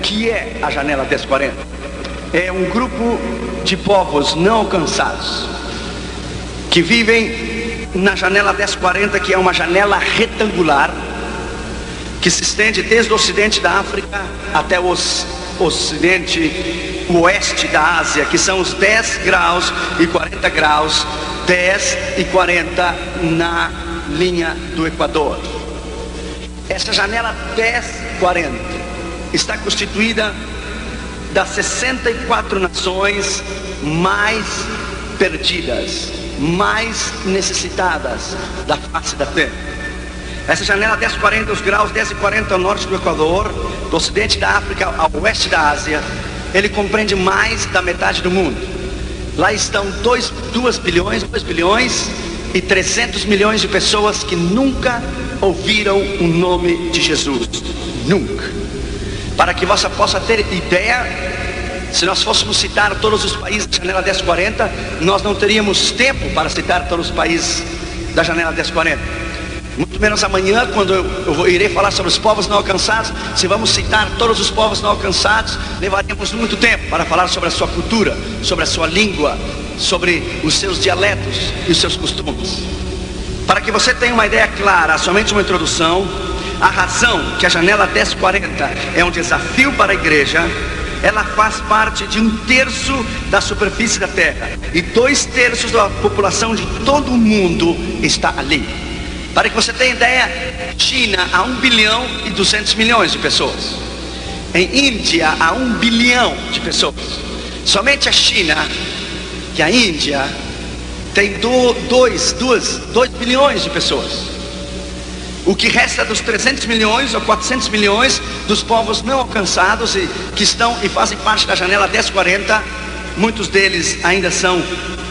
que é a Janela 1040? É um grupo de povos não alcançados que vivem na Janela 1040, que é uma janela retangular que se estende desde o ocidente da África até o oeste da Ásia, que são os 10 graus e 40 graus, 10 e 40 na linha do Equador. Essa janela 1040 está constituída das 64 nações mais perdidas, mais necessitadas da face da terra. Essa janela 1040, os graus 10 e 40 ao norte do Equador, do ocidente da África ao oeste da Ásia, ele compreende mais da metade do mundo. Lá estão 2 bilhões e 300 milhões de pessoas que nunca ouviram o nome de Jesus. Nunca. Para que você possa ter ideia, se nós fôssemos citar todos os países da janela 1040, nós não teríamos tempo para citar todos os países da janela 1040. Muito menos amanhã, quando eu irei falar sobre os povos não alcançados. Se vamos citar todos os povos não alcançados, levaríamos muito tempo para falar sobre a sua cultura, sobre a sua língua, sobre os seus dialetos e os seus costumes. Para que você tenha uma ideia clara, somente uma introdução, a razão que a janela 1040 é um desafio para a igreja, ela faz parte de 1/3 da superfície da terra, e 2/3 da população de todo o mundo está ali. Para que você tenha ideia, China há 1 bilhão e 200 milhões de pessoas. Em Índia há 1 bilhão de pessoas. Somente a China, que a Índia, tem 2 bilhões de pessoas. O que resta dos 300 milhões ou 400 milhões dos povos não alcançados e que estão e fazem parte da janela 1040, muitos deles ainda são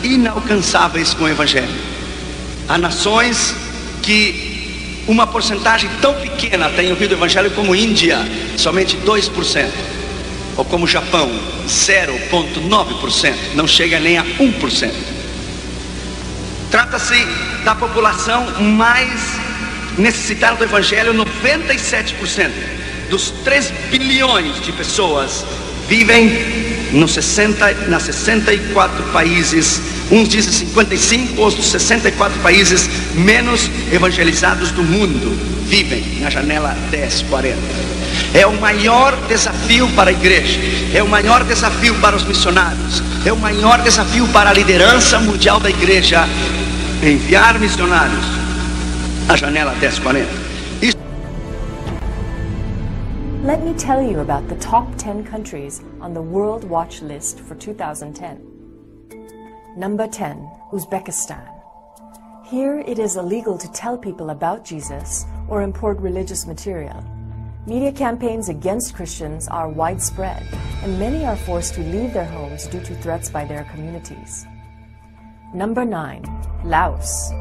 inalcançáveis com o Evangelho. Há nações que uma porcentagem tão pequena tem ouvido o Evangelho, como Índia, somente 2%, ou como Japão, 0,9%, não chega nem a 1%. Trata-se da população mais necessitada do Evangelho. 97% dos 3 bilhões de pessoas vivem nas 64 países, uns dizem 55, outros 64 países menos evangelizados do mundo, vivem na janela 1040. É o maior desafio para a igreja, é o maior desafio para os missionários, é o maior desafio para a liderança mundial da igreja, enviar missionários à janela 1040. Let me tell you about the top 10 countries on the World Watch List for 2010. Number 10, Uzbekistan. Here it is illegal to tell people about Jesus or import religious material. Media campaigns against Christians are widespread, and many are forced to leave their homes due to threats by their communities. Number 9, Laos.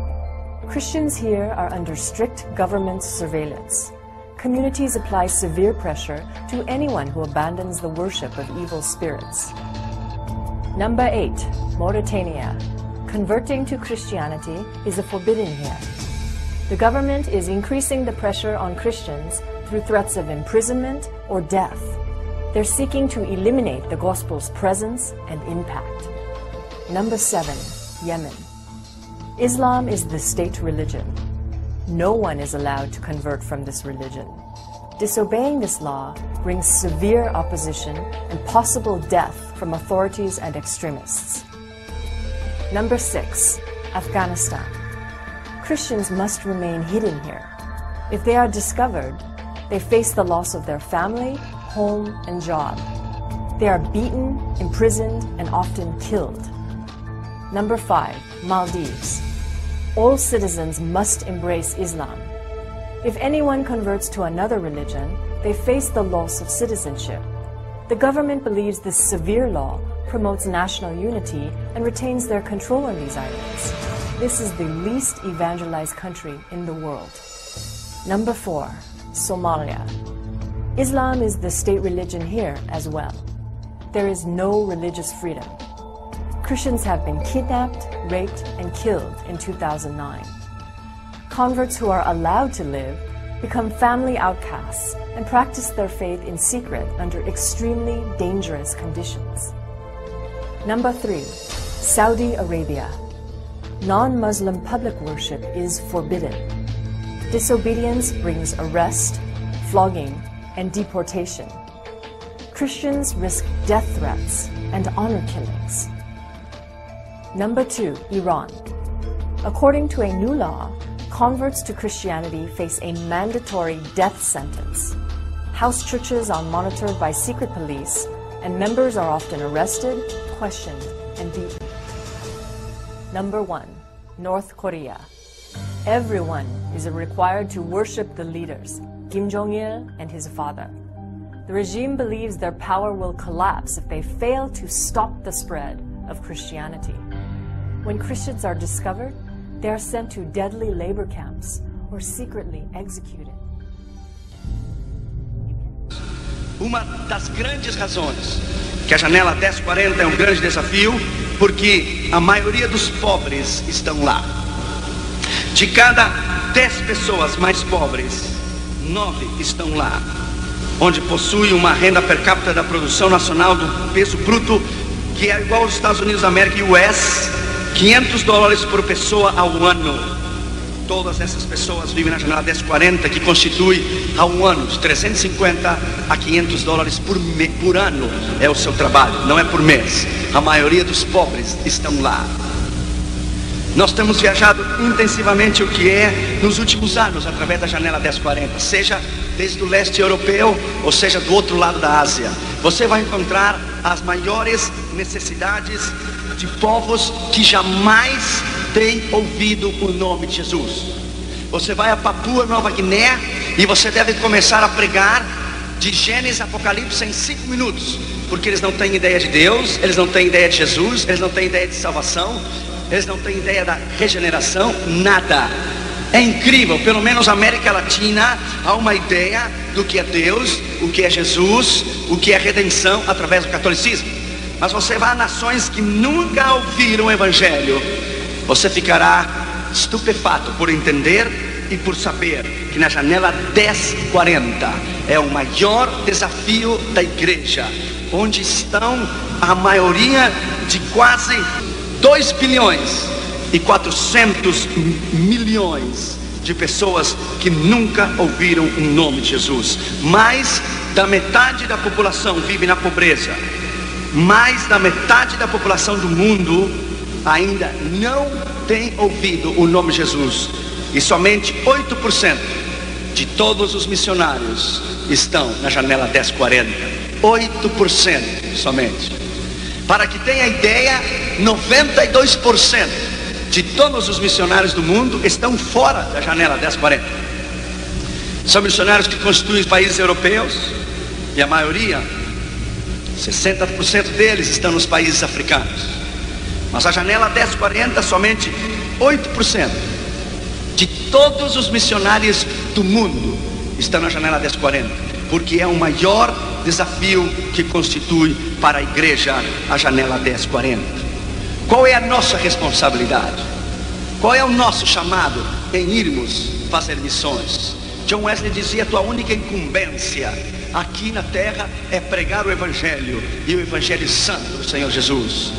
Christians here are under strict government surveillance. Communities apply severe pressure to anyone who abandons the worship of evil spirits. Number 8, Mauritania. Converting to Christianity is forbidden here. The government is increasing the pressure on Christians through threats of imprisonment or death. They're seeking to eliminate the gospel's presence and impact. Number 7, Yemen. Islam is the state religion. No one is allowed to convert from this religion. Disobeying this law brings severe opposition and possible death from authorities and extremists. Number 6, Afghanistan. Christians must remain hidden here. If they are discovered, they face the loss of their family, home, and job. They are beaten, imprisoned, and often killed. Number 5, Maldives. All citizens must embrace Islam. If anyone converts to another religion, they face the loss of citizenship. The government believes this severe law promotes national unity and retains their control on these islands. This is the least evangelized country in the world. Number 4, Somalia. Islam is the state religion here as well. There is no religious freedom. Christians have been kidnapped, raped, and killed in 2009. Converts who are allowed to live become family outcasts, and practice their faith in secret under extremely dangerous conditions. Number 3, Saudi Arabia. Non-Muslim public worship is forbidden. Disobedience brings arrest, flogging, and deportation. Christians risk death threats and honor killings. Number 2, Iran. According to a new law, converts to Christianity face a mandatory death sentence. House churches are monitored by secret police, and members are often arrested, questioned, and beaten. Number 1, North Korea. Everyone is required to worship the leaders, Kim Jong-il and his father. The regime believes their power will collapse if they fail to stop the spread of Christianity. When Christians are discovered, they are sent to deadly labor camps or secretly executed. Uma das grandes razões que a janela 1040 é um grande desafio, porque a maioria dos pobres estão lá. De cada 10 pessoas mais pobres, 9 estão lá, onde possui uma renda per capita da produção nacional do peso bruto, que é igual aos Estados Unidos da América e US, $500 por pessoa ao ano. Todas essas pessoas vivem na janela 1040, que constitui ao ano de $350 a $500 por ano. É o seu trabalho, não é por mês. A maioria dos pobres estão lá. Nós temos viajado intensivamente o que é nos últimos anos através da janela 1040, seja desde o leste europeu ou seja do outro lado da Ásia. Você vai encontrar as maiores necessidades de povos que jamais têm ouvido o nome de Jesus. Você vai a Papua Nova Guiné e você deve começar a pregar de Gênesis a Apocalipse em 5 minutos, porque eles não têm ideia de Deus, eles não têm ideia de Jesus, eles não têm ideia de salvação, eles não têm ideia da regeneração, nada. É incrível, pelo menos na América Latina há uma ideia do que é Deus, o que é Jesus, o que é redenção através do catolicismo. Mas você vai a nações que nunca ouviram o Evangelho, você ficará estupefato por entender e por saber que na janela 1040 é o maior desafio da igreja, onde estão a maioria de quase 2 bilhões e 400 milhões de pessoas que nunca ouviram o nome de Jesus. Mais da metade da população vive na pobreza. Mais da metade da população do mundo ainda não tem ouvido o nome de Jesus. E somente 8% de todos os missionários estão na janela 1040. 8% somente. Para que tenha ideia, 92% de todos os missionários do mundo estão fora da janela 1040. São missionários que constituem os países europeus, e a maioria, 60% deles, estão nos países africanos. Mas a janela 1040, somente 8% de todos os missionários do mundo estão na janela 1040, porque é o maior desafio que constitui para a igreja a janela 1040. Qual é a nossa responsabilidade? Qual é o nosso chamado em irmos fazer missões? John Wesley dizia: tua única incumbência aqui na terra é pregar o Evangelho, e o Evangelho santo do Senhor Jesus.